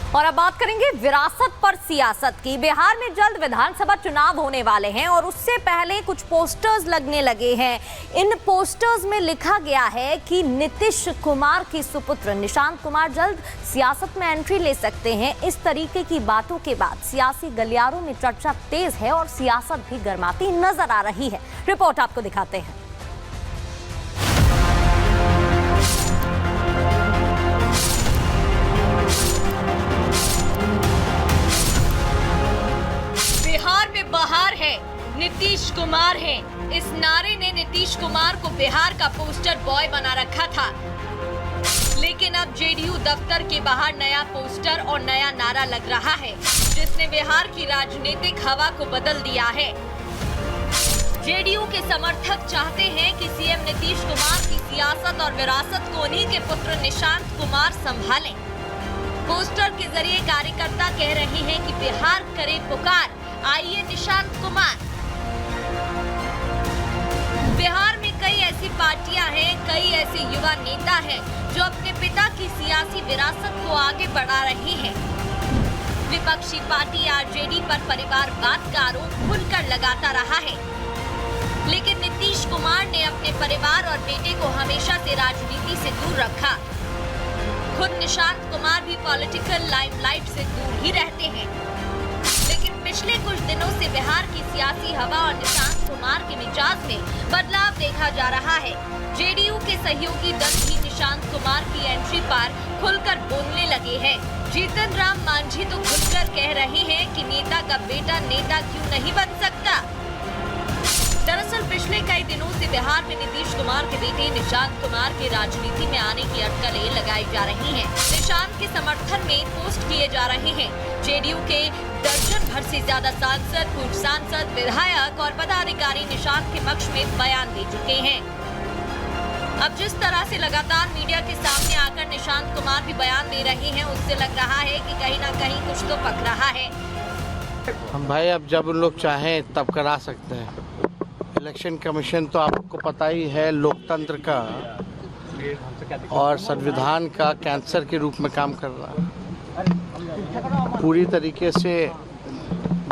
और अब बात करेंगे विरासत पर सियासत की। बिहार में जल्द विधानसभा चुनाव होने वाले हैं और उससे पहले कुछ पोस्टर्स लगने लगे हैं। इन पोस्टर्स में लिखा गया है कि नीतीश कुमार की सुपुत्र निशांत कुमार जल्द सियासत में एंट्री ले सकते हैं। इस तरीके की बातों के बाद सियासी गलियारों में चर्चा तेज है और सियासत भी गर्माती नजर आ रही है। रिपोर्ट आपको दिखाते हैं। बिहार में बहार है, नीतीश कुमार है। इस नारे ने नीतीश कुमार को बिहार का पोस्टर बॉय बना रखा था, लेकिन अब जेडीयू दफ्तर के बाहर नया पोस्टर और नया नारा लग रहा है, जिसने बिहार की राजनीतिक हवा को बदल दिया है। जेडीयू के समर्थक चाहते हैं कि सीएम नीतीश कुमार की सियासत और विरासत को उन्हीं के पुत्र निशांत कुमार संभालें। पोस्टर के जरिए कार्यकर्ता कह रहे हैं कि बिहार करे पुकार, आइए निशांत कुमार। बिहार में कई ऐसी पार्टियां हैं, कई ऐसे युवा नेता हैं जो अपने पिता की सियासी विरासत को आगे बढ़ा रहे हैं। विपक्षी पार्टी आरजेडी पर परिवारवाद का आरोप खुलकर लगाता रहा है, लेकिन नीतीश कुमार ने अपने परिवार और बेटे को हमेशा से राजनीति से दूर रखा। खुद निशांत कुमार भी पॉलिटिकल लाइमलाइट से दूर ही रहते हैं, लेकिन पिछले कुछ दिनों से बिहार की सियासी हवा और निशांत कुमार के मिजाज में बदलाव देखा जा रहा है। जेडीयू के सहयोगी दल भी निशांत कुमार की एंट्री पर खुलकर बोलने लगे हैं। जीतन राम मांझी तो खुलकर कह रहे हैं कि नेता का बेटा नेता क्यों नहीं बन सकता। दरअसल पिछले कई दिनों से बिहार में नीतीश कुमार के बेटे निशांत कुमार के राजनीति में आने की अटकलें लगाई जा रही हैं। निशांत के समर्थन में पोस्ट किए जा रहे हैं। जेडीयू के दर्जन भर से ज्यादा सांसद, पूर्व सांसद, विधायक और पदाधिकारी निशांत के पक्ष में बयान दे चुके हैं। अब जिस तरह से लगातार मीडिया के सामने आकर निशांत कुमार भी बयान दे रहे हैं, उससे लग रहा है कि कहीं न कहीं कुछ तो पक रहा है। हम भाई अब जब उन लोग चाहें तब करा सकते हैं। इलेक्शन कमीशन तो आपको पता ही है, लोकतंत्र का और संविधान का कैंसर के रूप में काम कर रहा है। पूरी तरीके से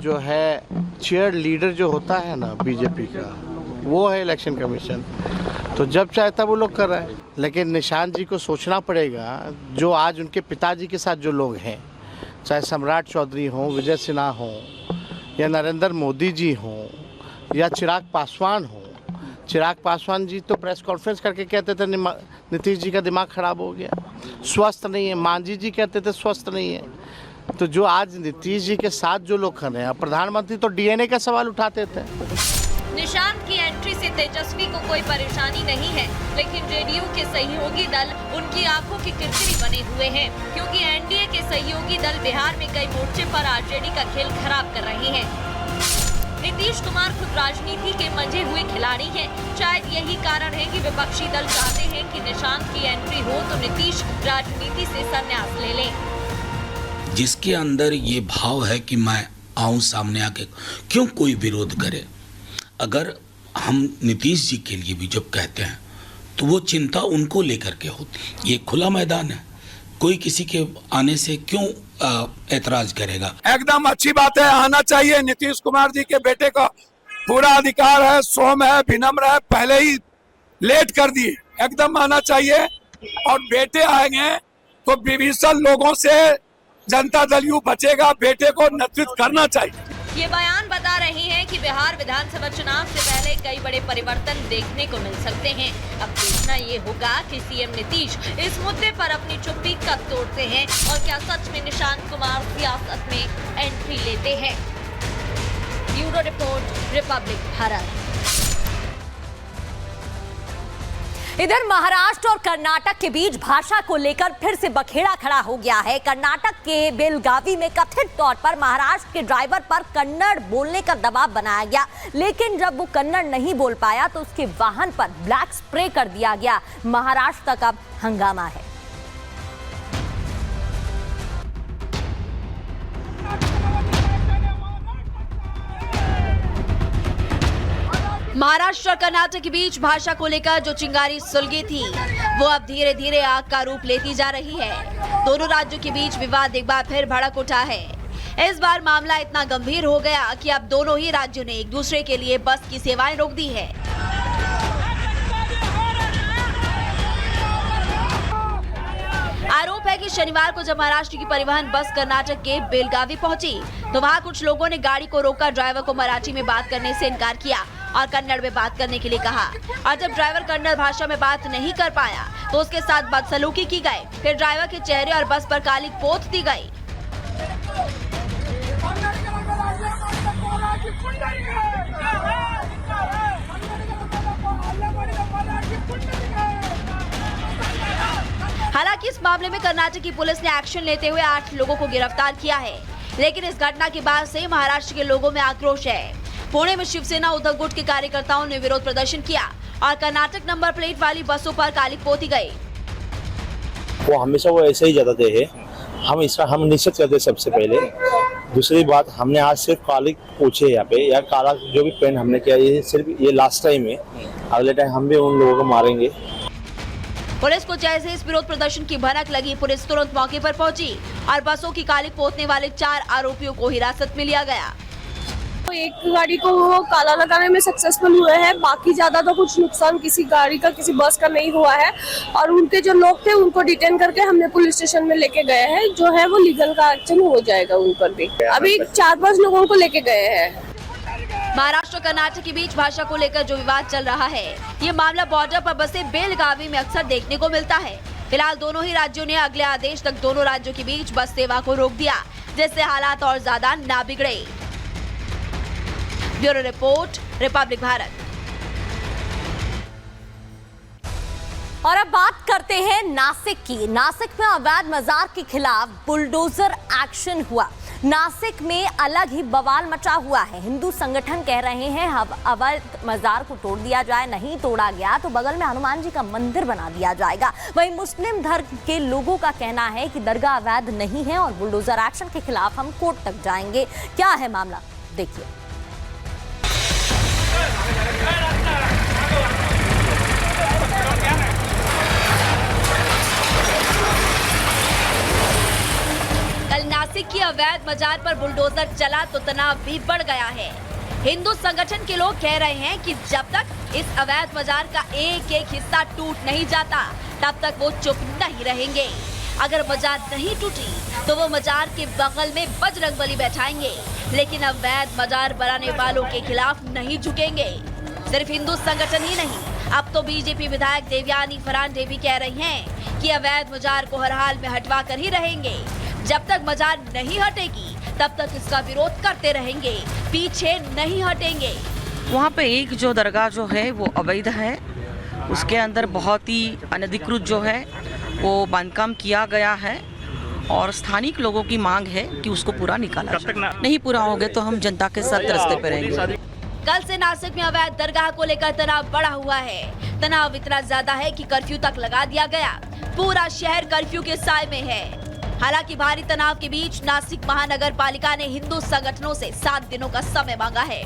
जो है चेयर लीडर जो होता है ना बीजेपी का, वो है इलेक्शन कमीशन। तो जब चाहे तब वो लोग कर रहे हैं, लेकिन निशांत जी को सोचना पड़ेगा। जो आज उनके पिताजी के साथ जो लोग हैं, चाहे सम्राट चौधरी हों, विजय सिन्हा हों, या नरेंद्र मोदी जी हों, या चिराग पासवान हो। चिराग पासवान जी तो प्रेस कॉन्फ्रेंस करके कहते थे नीतीश जी का दिमाग खराब हो गया, स्वस्थ नहीं है। मांझी जी कहते थे स्वस्थ नहीं है। तो जो आज नीतीश जी के साथ जो लोग खड़े हैं, प्रधानमंत्री तो डीएनए का सवाल उठाते थे। निशांत की एंट्री से तेजस्वी को कोई परेशानी नहीं है, लेकिन जेडीयू के सहयोगी दल उनकी आंखों की किरकिरी बने हुए हैं, क्योंकि एनडीए के सहयोगी दल बिहार में कई मोर्चे पर आरजेडी का खेल खराब कर रहे हैं। नीतीश कुमार खुद राजनीति के मंझे हुए खिलाड़ी हैं। शायद यही कारण है कि विपक्षी दल चाहते हैं कि निशांत की एंट्री हो तो नीतीश राजनीति से संन्यास ले लें। जिसके अंदर ये भाव है कि मैं आऊं सामने आके, क्यों कोई विरोध करे। अगर हम नीतीश जी के लिए भी जब कहते हैं तो वो चिंता उनको लेकर के होती। ये खुला मैदान है, कोई किसी के आने से क्यों ऐतराज करेगा। एकदम अच्छी बात है, आना चाहिए। नीतीश कुमार जी के बेटे का पूरा अधिकार है, सौम्य है, विनम्र है, पहले ही लेट कर दिए, एकदम आना चाहिए। और बेटे आएंगे तो विभीषण लोगों से जनता दल यू बचेगा। बेटे को नेतृत्व करना चाहिए। ये बयान बता रहे हैं कि बिहार विधानसभा चुनाव से पहले कई बड़े परिवर्तन देखने को मिल सकते हैं। अब देखना ये होगा कि सीएम नीतीश इस मुद्दे पर अपनी चुप्पी कब तोड़ते हैं और क्या सच में निशांत कुमार सियासत में एंट्री लेते हैं। Bureau report, Republic Bharat. इधर महाराष्ट्र और कर्नाटक के बीच भाषा को लेकर फिर से बखेड़ा खड़ा हो गया है। कर्नाटक के बेलगावी में कथित तौर पर महाराष्ट्र के ड्राइवर पर कन्नड़ बोलने का दबाव बनाया गया, लेकिन जब वो कन्नड़ नहीं बोल पाया तो उसके वाहन पर ब्लैक स्प्रे कर दिया गया। महाराष्ट्र तक अब हंगामा है। महाराष्ट्र और कर्नाटक के बीच भाषा को लेकर जो चिंगारी सुलगी थी वो अब धीरे धीरे आग का रूप लेती जा रही है। दोनों राज्यों के बीच विवाद एक बार फिर भड़क उठा है। इस बार मामला इतना गंभीर हो गया कि अब दोनों ही राज्यों ने एक दूसरे के लिए बस की सेवाएं रोक दी है। आरोप है कि शनिवार को जब महाराष्ट्र की परिवहन बस कर्नाटक के बेलगावी पहुंची तो वहां कुछ लोगों ने गाड़ी को रोककर ड्राइवर को मराठी में बात करने से इनकार किया और कन्नड़ में बात करने के लिए कहा, और जब ड्राइवर कन्नड़ भाषा में बात नहीं कर पाया तो उसके साथ बदसलूकी की गई। फिर ड्राइवर के चेहरे और बस पर काली पोत दी गई। हालांकि इस मामले में कर्नाटक की पुलिस ने एक्शन लेते हुए 8 लोगों को गिरफ्तार किया है, लेकिन इस घटना के बाद से महाराष्ट्र के लोगों में आक्रोश है। पुणे में शिवसेना उद्धव गुट के कार्यकर्ताओं ने विरोध प्रदर्शन किया और कर्नाटक नंबर प्लेट वाली बसों पर काली पोती गई। वो हमेशा वो ऐसे ही जताते हैं, हम निश्चित करते सबसे पहले। दूसरी बात, हमने आज सिर्फ काली पूछे यहाँ पे, या काला जो भी पेन हमने किया ये सिर्फ ये लास्ट टाइम है, अगले टाइम हम भी उन लोगों को मारेंगे। पुलिस को जैसे इस विरोध प्रदर्शन की भनक लगी, पुलिस तुरंत मौके पर पहुंची और बसों की काली पोतने वाले 4 आरोपियों को हिरासत में लिया गया। एक गाड़ी को वो काला लगाने में सक्सेसफुल हुए हैं, बाकी ज्यादा तो कुछ नुकसान किसी गाड़ी का किसी बस का नहीं हुआ है। और उनके जो लोग थे उनको डिटेन करके हमने पुलिस स्टेशन में लेके गए हैं, जो है वो लीगल का एक्शन हो जाएगा उन पर भी। अभी 4-5 लोगों को लेके गए हैं। महाराष्ट्र और कर्नाटक के बीच भाषा को लेकर जो विवाद चल रहा है, ये मामला बॉर्डर पर बसे बेलगावी में अक्सर देखने को मिलता है। फिलहाल दोनों ही राज्यों ने अगले आदेश तक दोनों राज्यों के बीच बस सेवा को रोक दिया, जिससे हालात और ज्यादा ना बिगड़े। Bureau report, Republic Bharat. और अब बात करते हैं नासिक की। नासिक में अवैध मजार के खिलाफ बुलडोजर एक्शन हुआ। नासिक में अलग ही बवाल मचा हुआ है। हिंदू संगठन कह रहे हैं अवैध मजार को तोड़ दिया जाए, नहीं तोड़ा गया तो बगल में हनुमान जी का मंदिर बना दिया जाएगा। वहीं मुस्लिम धर्म के लोगों का कहना है कि दरगाह अवैध नहीं है और बुलडोजर एक्शन के खिलाफ हम कोर्ट तक जाएंगे। क्या है मामला, देखिए। कल नासिक की अवैध मजार पर बुलडोजर चला तो तनाव भी बढ़ गया है। हिंदू संगठन के लोग कह रहे हैं कि जब तक इस अवैध मजार का एक एक हिस्सा टूट नहीं जाता तब तक वो चुप नहीं रहेंगे। अगर मजार नहीं टूटी तो वो मजार के बगल में बजरंगबली बैठाएंगे, लेकिन अवैध मजार बनाने वालों के खिलाफ नहीं झुकेंगे। सिर्फ हिंदू संगठन ही नहीं, अब तो बीजेपी विधायक देवयानी फरांडे भी कह रही हैं कि अवैध मजार को हर हाल में हटवा कर ही रहेंगे। जब तक मजार नहीं हटेगी तब तक इसका विरोध करते रहेंगे, पीछे नहीं हटेंगे। वहाँ पे एक जो दरगाह जो है वो अवैध है, उसके अंदर बहुत ही अनधिकृत जो है वो बांधकाम किया गया है और स्थानिक लोगों की मांग है कि उसको पूरा निकाला जाए। नहीं पूरा होगा तो हम जनता के साथ रास्ते पे रहेंगे। कल से नासिक में अवैध दरगाह को लेकर तनाव बढ़ा हुआ है। तनाव इतना ज्यादा है कि कर्फ्यू तक लगा दिया गया। पूरा शहर कर्फ्यू के साए में है। हालांकि भारी तनाव के बीच नासिक महानगर पालिका ने हिंदू संगठनों से 7 दिनों का समय मांगा है।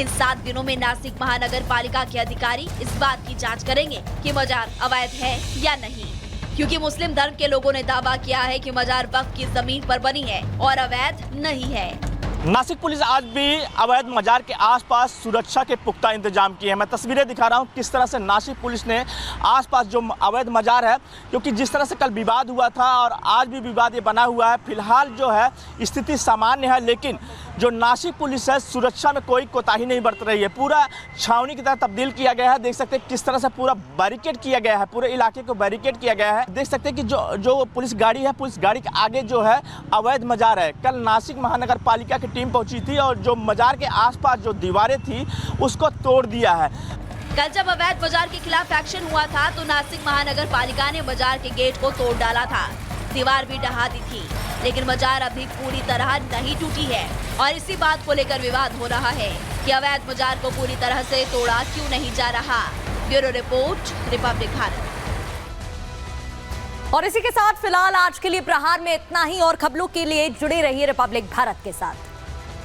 इन 7 दिनों में नासिक महानगर पालिका के अधिकारी इस बात की जांच करेंगे कि मजार अवैध है या नहीं, क्योंकि मुस्लिम धर्म के लोगों ने दावा किया है कि मजार वक्फ की जमीन पर बनी है और अवैध नहीं है। नासिक पुलिस आज भी अवैध मजार के आसपास सुरक्षा के पुख्ता इंतजाम किए हैं। मैं तस्वीरें दिखा रहा हूं किस तरह से नासिक पुलिस ने आसपास जो अवैध मजार है, क्योंकि जिस तरह से कल विवाद हुआ था और आज भी विवाद ये बना हुआ है, फिलहाल जो है स्थिति सामान्य है, लेकिन जो नासिक पुलिस है सुरक्षा में कोई कोताही नहीं बरत रही है। पूरा छावनी की तरह तब्दील किया गया है। देख सकते हैं किस तरह से पूरा बैरिकेड किया गया है, पूरे इलाके को बैरिकेड किया गया है। देख सकते हैं कि जो पुलिस गाड़ी है, पुलिस गाड़ी के आगे जो है अवैध मजार है। कल नासिक महानगर पालिका की टीम पहुंची थी और जो मजार के आसपास जो दीवारें थी उसको तोड़ दिया है। कल जब अवैध मजार के खिलाफ एक्शन हुआ था तो नासिक महानगर पालिका ने मजार के गेट को तोड़ डाला था, दीवार भी ढहा दी थी, लेकिन मजार अभी पूरी तरह नहीं टूटी है और इसी बात को लेकर विवाद हो रहा है कि अवैध मजार को पूरी तरह से तोड़ा क्यों नहीं जा रहा। Bureau report, Republic Bharat. और इसी के साथ फिलहाल आज के लिए प्रहार में इतना ही और खबरों के लिए जुड़े रहिए रिपब्लिक भारत के साथ।